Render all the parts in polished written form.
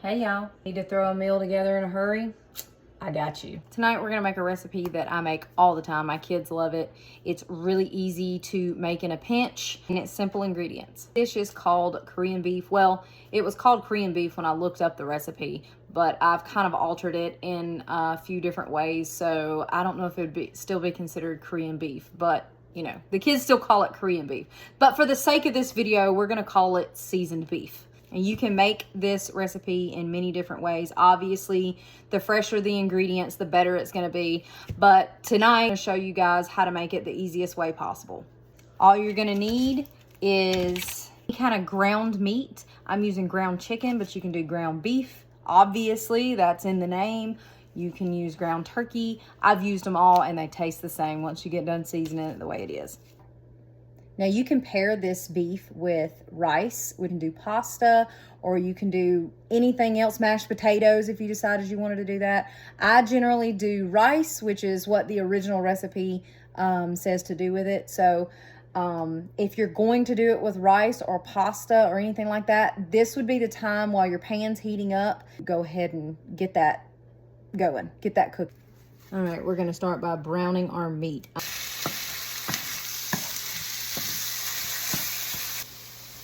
Hey y'all, need to throw a meal together in a hurry? I got you. Tonight we're gonna make a recipe that I make all the time. My kids love it. It's really easy to make in a pinch and it's simple ingredients. This dish is called Korean beef. Well, it was called Korean beef when I looked up the recipe, but I've kind of altered it in a few different ways. So I don't know if it would still be considered Korean beef, but you know, the kids still call it Korean beef. But for the sake of this video, we're gonna call it seasoned beef. And you can make this recipe in many different ways. Obviously, the fresher the ingredients, the better it's gonna be. But tonight, I'm gonna show you guys how to make it the easiest way possible. All you're gonna need is any kind of ground meat. I'm using ground chicken, but you can do ground beef. Obviously, that's in the name. You can use ground turkey. I've used them all and they taste the same once you get done seasoning it the way it is. Now you can pair this beef with rice. We can do pasta, or you can do anything else, mashed potatoes if you decided you wanted to do that. I generally do rice, which is what the original recipe says to do with it. So if you're going to do it with rice or pasta or anything like that, this would be the time while your pan's heating up. Go ahead and get that going, get that cooked. All right, we're gonna start by browning our meat.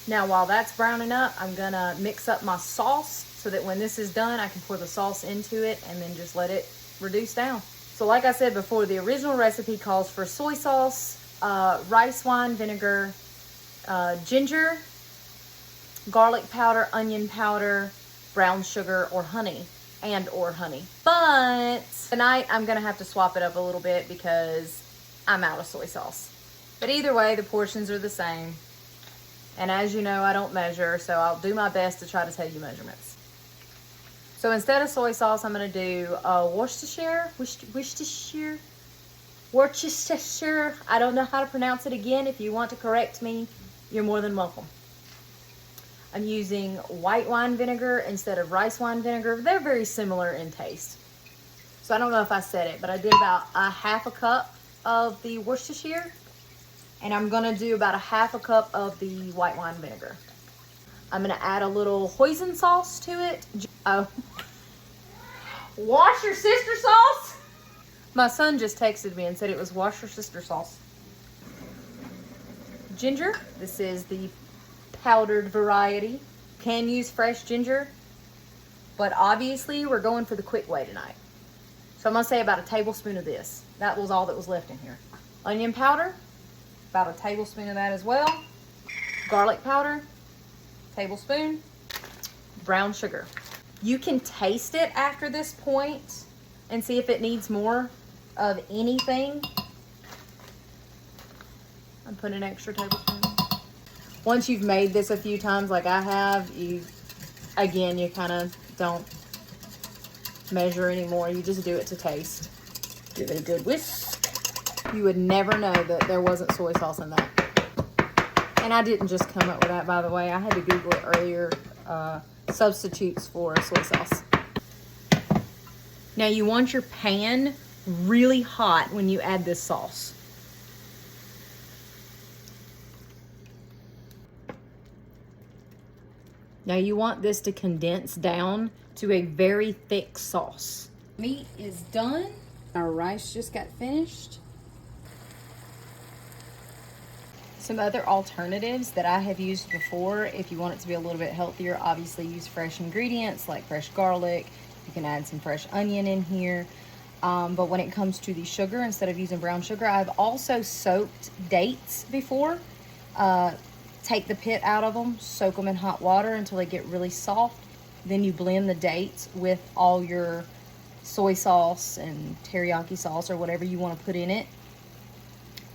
Now, while that's browning up, I'm gonna mix up my sauce so that when this is done, I can pour the sauce into it and then just let it reduce down. So like I said before, the original recipe calls for soy sauce, rice wine vinegar, ginger, garlic powder, onion powder, brown sugar, or honey, or honey. But tonight, I'm gonna have to swap it up a little bit because I'm out of soy sauce. But either way, the portions are the same. And as you know, I don't measure, so I'll do my best to try to tell you measurements. So instead of soy sauce, I'm going to do Worcestershire. I don't know how to pronounce it again. If you want to correct me, you're more than welcome. I'm using white wine vinegar instead of rice wine vinegar. They're very similar in taste. So I don't know if I said it, but I did about a half a cup of the Worcestershire. And I'm gonna do about a half a cup of the white wine vinegar. I'm gonna add a little hoisin sauce to it. Oh, wash your sister sauce? My son just texted me and said it was wash your sister sauce. Ginger, this is the powdered variety. Can use fresh ginger, but obviously we're going for the quick way tonight. So I'm gonna say about a tablespoon of this. That was all that was left in here. Onion powder, about a tablespoon of that as well. Garlic powder, tablespoon. Brown sugar. You can taste it after this point and see if it needs more of anything. I'm putting an extra tablespoon. Once you've made this a few times like I have, you kind of don't measure anymore. You just do it to taste. Give it a good whisk. You would never know that there wasn't soy sauce in that. And I didn't just come up with that, by the way. I had to Google it earlier, substitutes for soy sauce. Now you want your pan really hot when you add this sauce. Now you want this to condense down to a very thick sauce. Meat is done. Our rice just got finished. Some other alternatives that I have used before, if you want it to be a little bit healthier, obviously use fresh ingredients like fresh garlic. You can add some fresh onion in here. But when it comes to the sugar, instead of using brown sugar, I've also soaked dates before. Take the pit out of them, soak them in hot water until they get really soft. Then you blend the dates with all your soy sauce and teriyaki sauce or whatever you want to put in it.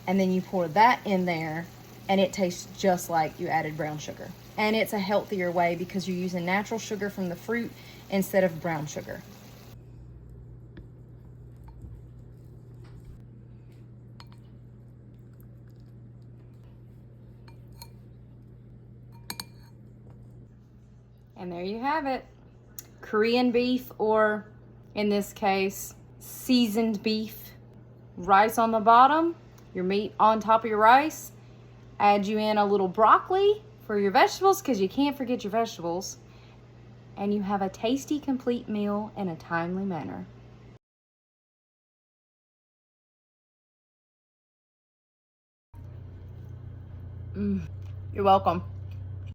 And then you pour that in there and it tastes just like you added brown sugar. And it's a healthier way because you're using natural sugar from the fruit instead of brown sugar. And there you have it. Korean beef, or in this case, seasoned beef. Rice on the bottom, your meat on top of your rice. Add you in a little broccoli for your vegetables because you can't forget your vegetables. and you have a tasty, complete meal in a timely manner. You're welcome.